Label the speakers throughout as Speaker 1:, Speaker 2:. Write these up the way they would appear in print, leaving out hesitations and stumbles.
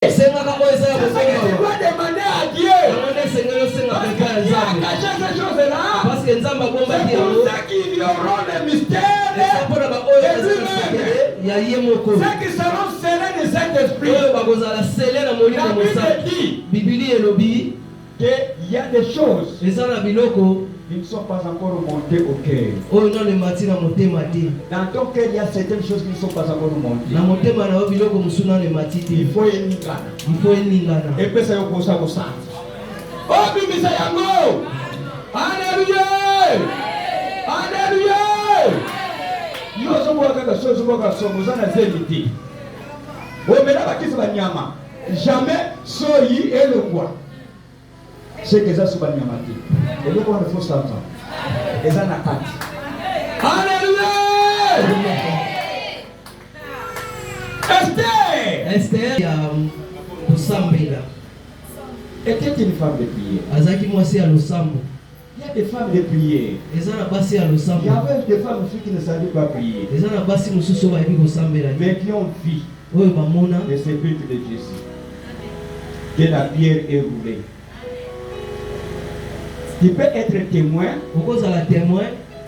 Speaker 1: C'est ce que tu dois demander à Dieu. Il a caché ces choses-là. C'est pour ça qu'ils auront le mystère de lui-même. Ceux qui seront scellés de Saint-Esprit. La Bible dit qu'il y a des choses qui ne sont pas encore montées au cœur. Dans ton cœur, il y a certaines choses qui ne sont pas encore montées. Il faut énigana. Et puis ça va ça. Oh, bimisa yango. Alléluia. Alléluia. Yo somo kaka somo kaka somo zana zélité. Oh, mais là qui se va nyama. Jamais soyi et le bois. C'est que ça se va nyama. Et le bois il faut ça. Et ça n'a pas. Alléluia. Esther. Était une femme de prière. Il y a des femmes de prière. Il y avait des femmes aussi qui ne savaient pas prier. Mais qui ont vu le sépulcre de Jésus. Que la pierre est roulée. Tu peux être témoin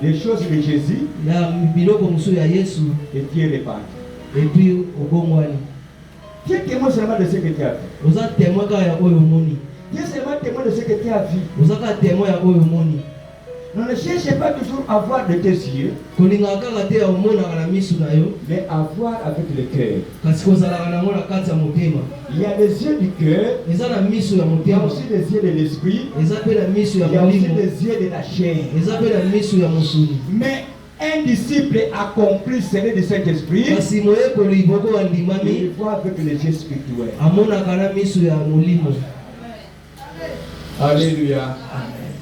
Speaker 1: des choses de Jésus. Et Dieu les parle. Et puis, tu es témoin seulement de ce que tu as fait. Tu es seulement témoin de ce que tu as vu. On ne cherche pas toujours à voir de tes yeux, mais à voir avec le cœur. Il y a les yeux du cœur, il y a aussi les yeux de l'esprit, il y a aussi les yeux de la chair. Mais un disciple accompli celui de Saint-Esprit, il voit avec les yeux spirituels. Alléluia.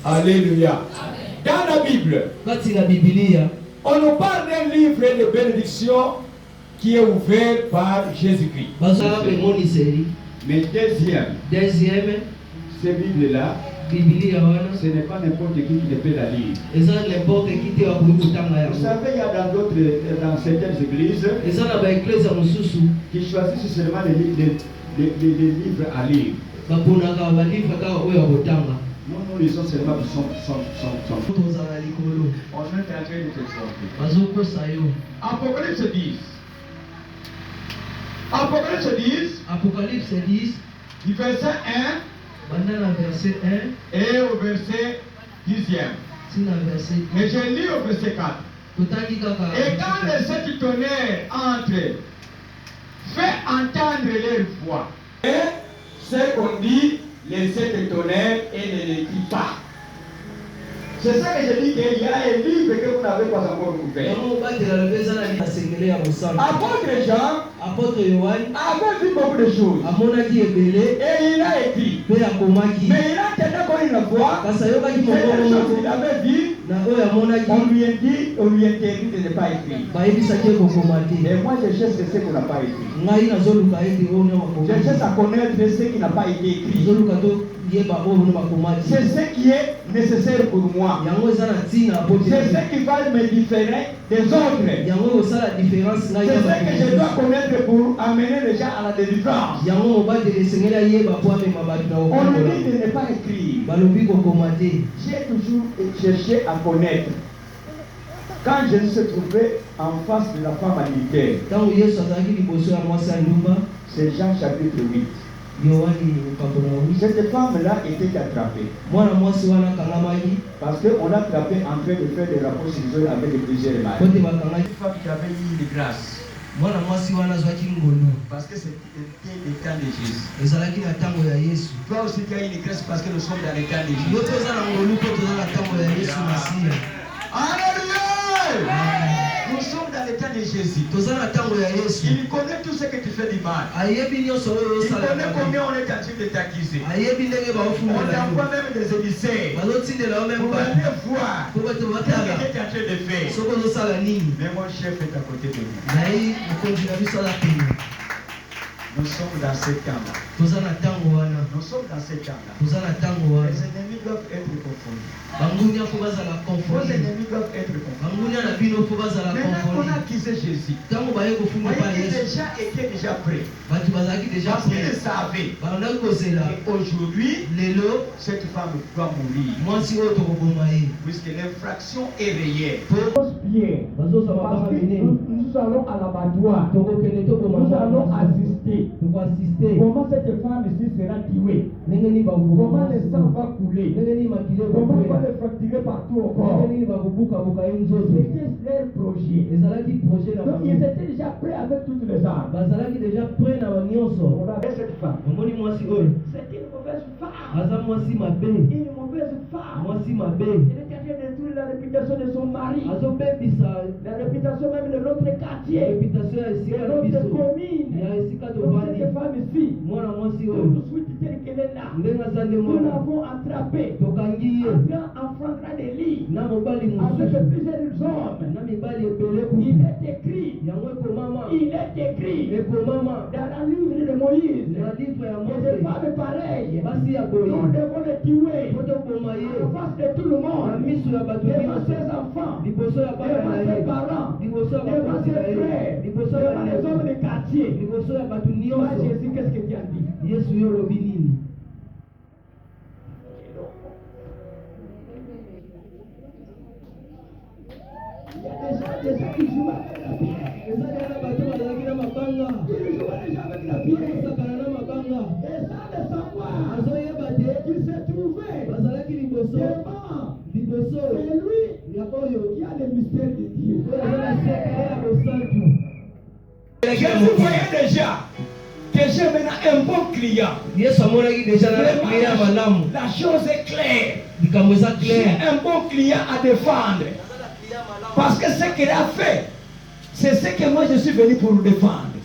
Speaker 1: Alléluia. Dans la Bible, on nous parle d'un livre de bénédiction qui est ouvert par Jésus-Christ. Mais deuxième, cette Bible-là, ce n'est pas n'importe qui peut la lire. Vous savez, il y a dans certaines églises qui choisissent seulement les livres à lire. Nous lisons seulement son. On est en train de te sortir. Apocalypse 10, du verset 1 et au verset 10e. Et je lis au verset 4. Et quand les sept tonnerres entrent, fait entendre leur voix. Et c'est qu'on dit, les sept tonnerres et ne les dit pas. C'est ça que je dis qu'il y a un livre que vous n'avez pas encore ouvert. Apôtre Jean avait vu beaucoup de choses. Et il a écrit. Mais il a tellement connu la voix. C'est les choses qu'il avait dit. On lui interdit de ne pas écrire. Et moi je cherche ce qu'on n'a pas écrit. Je cherche à connaître ce qui n'a pas été écrit. C'est ce qui est nécessaire pour moi. C'est ce qui va me différer des autres. C'est ce que je dois connaître pour amener les gens à la délivrance. On nous dit de ne pas écrire. J'ai toujours cherché à connaître. Quand Jésus se trouvait en face de la femme adultère, c'est Jean chapitre 8. Cette femme-là était attrapée. Parce qu'on l'a attrapée en train de faire des rapports sexuels avec plusieurs mâles. Une femme qui avait eu de grâce. Parce que c'était le temps de Jésus. Toi aussi tu as eu une grâce parce que nous sommes dans le temps de Jésus. Alléluia! Nous sommes dans le temps de Jésus. Il connaît tout ce que tu fais du mal. Il connaît combien on est en train de t'accuser. On t'envoie même des émissaires pour aller voir ce que tu es en train de faire. Mais mon chef est à côté de lui. Nous sommes dans ce temps-là.
Speaker 2: Nous sommes
Speaker 1: dans ce temps-là. Les ennemis doivent être confondus. Vos ennemis doivent être confondus. Maintenant qu'on a accusé Jésus, il était déjà prêt. Parce qu'il savait qu'aujourd'hui, cette femme doit mourir. Puisque l'infraction est réelle. Parce que nous allons à l'abattoir. Nous allons assister. Comment cette femme ici sera tuée. Comment le sang va couler. Comment on va le fracturer partout au corps. C'était leur projet. Donc ils étaient déjà prêts avec toutes les armes. On avait cette femme. C'est une mauvaise femme. Une mauvaise femme. Il était en train de détruire la réputation de son mari. La réputation même de notre quartier. De notre commune. Donc cette femme ici, tout de suite telle qu'elle est là, nous l'avons attrapée, en flagrant délit, avec plusieurs hommes. Il est écrit dans la livre de Moïse, et des femmes pareilles, nous devons les tuer en face de tout le monde, devant ses enfants, devant ses parents, devant ses frères, devant les hommes du quartier. Toi, Jésus, qu'est-ce que tu as dit? Il y a des gens qui jouent avec la pierre. Ils jouent déjà avec la pierre. Et sans le savoir, il s'est trouvé devant. C'est lui qui a le mystère de Dieu. Jésus voyait déjà que j'ai maintenant un bon client. La chose est claire. J'ai un bon client à défendre. Parce que ce qu'il a fait, c'est ce que moi je suis venu pour défendre.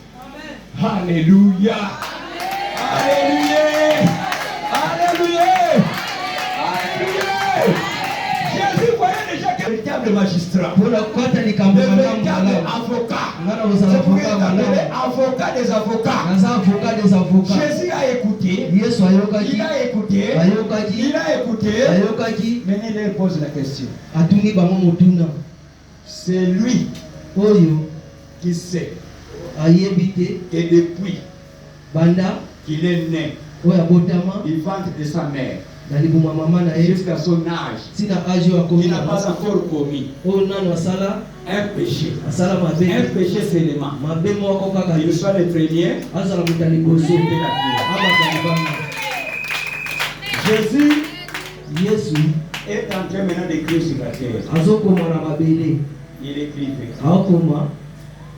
Speaker 1: Amen. Alléluia. Alléluia. Alléluia. Alléluia. Jésus voyait déjà que le véritable magistrat, le véritable avocat, avocat des avocats. Jésus a écouté. Il a écouté. Maintenant il leur pose la question. C'est lui qui sait que depuis qu'il est né, il ventre de sa mère, jusqu'à son âge, il n'a pas encore commis un péché. Un péché seulement. Il soit le premier. Jésus est en train maintenant d'écrire sur la terre. Il écrivait.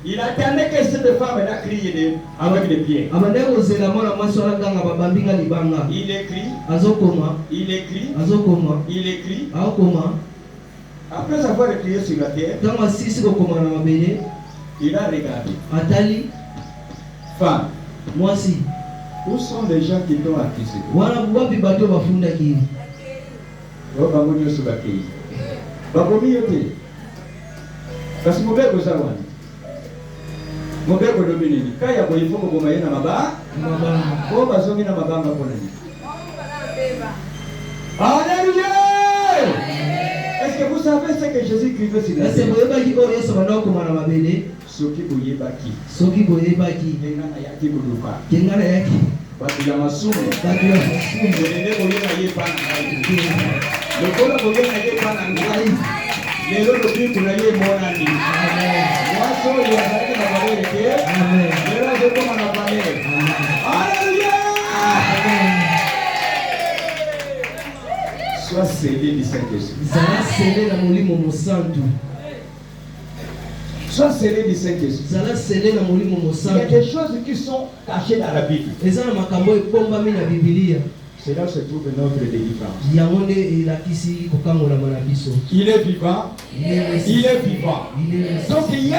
Speaker 1: Il attendait que cette femme ait crié avec les pieds. Il écrit. Après avoir crié sur la terre, il a regardé. Femme, où sont les gens qui t'ont accusé? Parce que mobeko zawani mobeko dominini kaya ko ifoko ko mayena maba ko bazongi na mabanga ko nani. Alléluia. Est-ce que vous savez ce que Jésus écrivait sur la terre? Soki boyebaki ngana yaki batila masumu nene boyena ye pana le kola boyena ye pana ngai. Lelo lobi kuna ye monani. Waso ya zaki na balere ke. Lelo je koma na balere. Alléluia. Sois scellé du Saint-Esprit. Sois scellé du Saint-Esprit. Il y a des choses qui sont cachées dans la Bible. C'est là où se trouve notre délivrance. Il est vivant. Il est vivant. Donc il y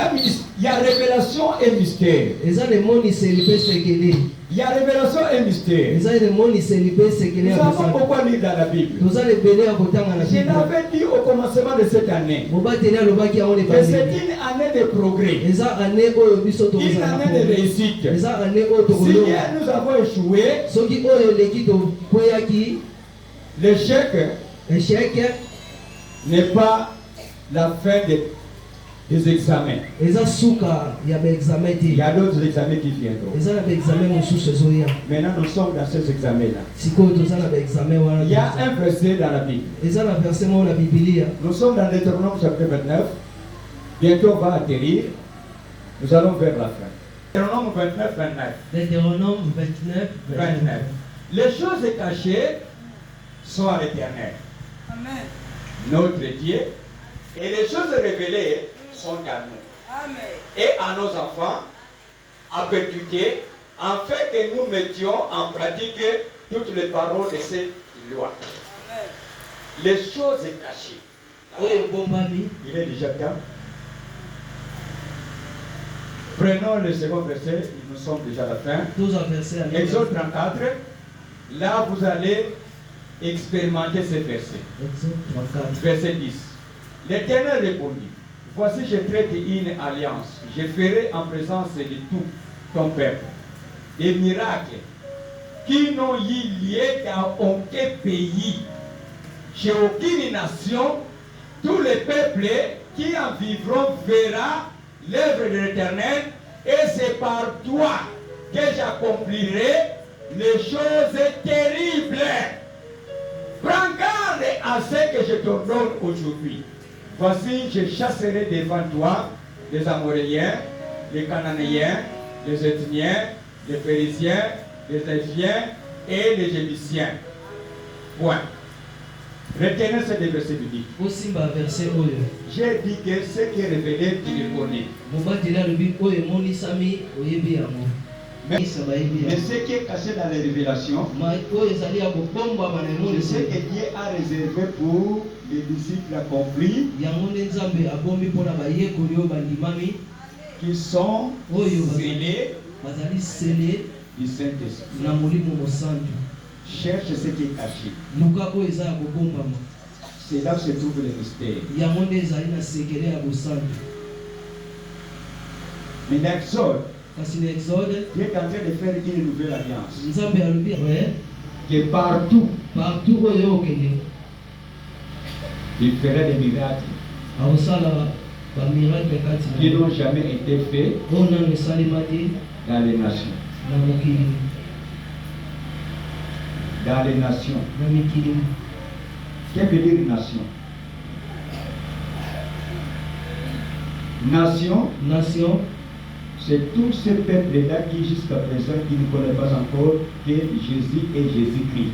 Speaker 1: a révélation et mystère. Il Il y a révélation et mystère. Nous avons beaucoup lu dans la Bible. Je l'avais dit au commencement de cette année que c'est une année de progrès, une année de réussite. Si hier nous avons échoué, l'échec n'est pas la fin des examens. Il y a d'autres examens qui viendront. Maintenant, nous sommes dans ces examens-là. Il y a un verset dans la Bible. Nous sommes dans Deutéronome chapitre 29. Bientôt on va atterrir. Nous allons vers la fin. Deutéronome 29, 29. Les choses cachées sont à l'Éternel, notre Dieu, et les choses révélées sont à nous. Amen. Et à nos enfants, à perpétuer, afin que nous mettions en pratique toutes les paroles de ces lois. Amen. Les choses cachées. Il est déjà temps. Prenons le second verset, nous sommes déjà à la fin. Exode 34, là vous allez expérimenter ces versets. Verset 10. L'Éternel répondit: voici, je traite une alliance. Je ferai en présence de tout ton peuple des miracles qui n'ont eu lieu dans aucun pays, chez aucune nation. Tous les peuples qui en vivront verra l'œuvre de l'Éternel, et c'est par toi que j'accomplirai les choses terribles. Prends garde à ce que je t'ordonne aujourd'hui. Voici, je chasserai devant toi les Amoréens, les Cananéens, les Éthniens, les Périsiens, les Éphiens et les Jébusiens. Point. Retenez ce verset biblique. J'ai dit que ce qui est révélé, tu le connais. Mais ce qui est caché dans les révélations, c'est ce que Dieu a réservé pour les disciples accomplis qui sont scellés du Saint-Esprit. Cherche ce qui est caché. C'est là où se trouve le mystère. Mais l'Exode, Dieu est en train de faire une nouvelle alliance. Que partout, il ferait des miracles qui n'ont jamais été faits dans les nations. Dans les nations. Qu'est-ce que veut dire nation? Nation, c'est tous ces peuples-là qui jusqu'à présent qui ne connaissent pas encore que Jésus est Jésus-Christ.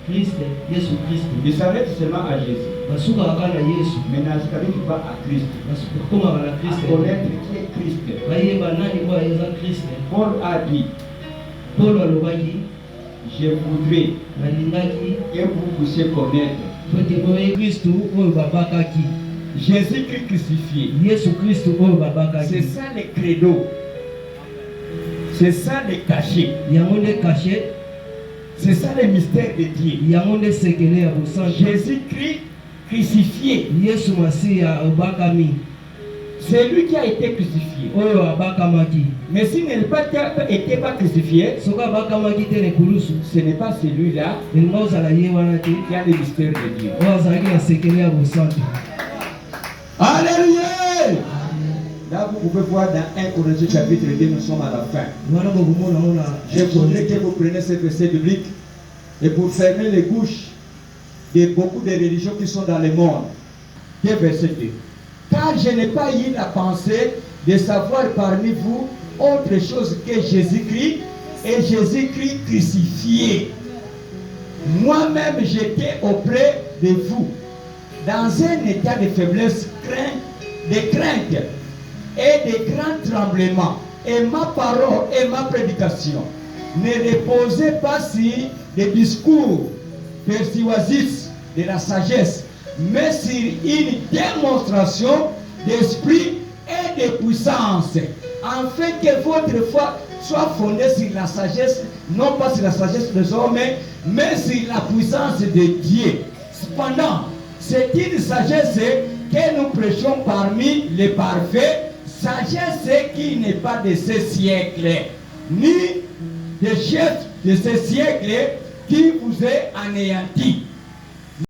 Speaker 1: Christ. Il s'arrête seulement à Jésus. Mais ne s'arrête pas à Christ. À connaître qui est Christ. Paul a dit: je voudrais que vous puissiez connaître Jésus-Christ crucifié. C'est ça le credo. C'est ça le cachet. C'est ça le mystère de Dieu. Jésus-Christ crucifié. C'est lui qui a été crucifié. Mais s'il n'était pas crucifié, ce n'est pas celui-là qui a le mystère de Dieu. Alléluia! Là, vous pouvez voir dans 1 Corinthiens chapitre 2, nous sommes à la fin. Je voudrais que vous preniez ce verset biblique et pour fermer les bouches de beaucoup de religions qui sont dans le monde. Verset 2. Car je n'ai pas eu la pensée de savoir parmi vous autre chose que Jésus-Christ et Jésus-Christ crucifié. Moi-même, j'étais auprès de vous dans un état de faiblesse, de crainte et de grands tremblements. Et ma parole et ma prédication ne reposaient pas sur des discours persuasifs de la sagesse, mais sur une démonstration d'esprit
Speaker 2: de puissance, afin que votre foi soit fondée sur la sagesse, non pas sur la sagesse des hommes, mais sur la puissance de Dieu. Cependant, c'est une sagesse que nous prêchons parmi les parfaits, sagesse qui n'est pas de ce siècle, ni des chefs de ce siècle qui vous est anéanti.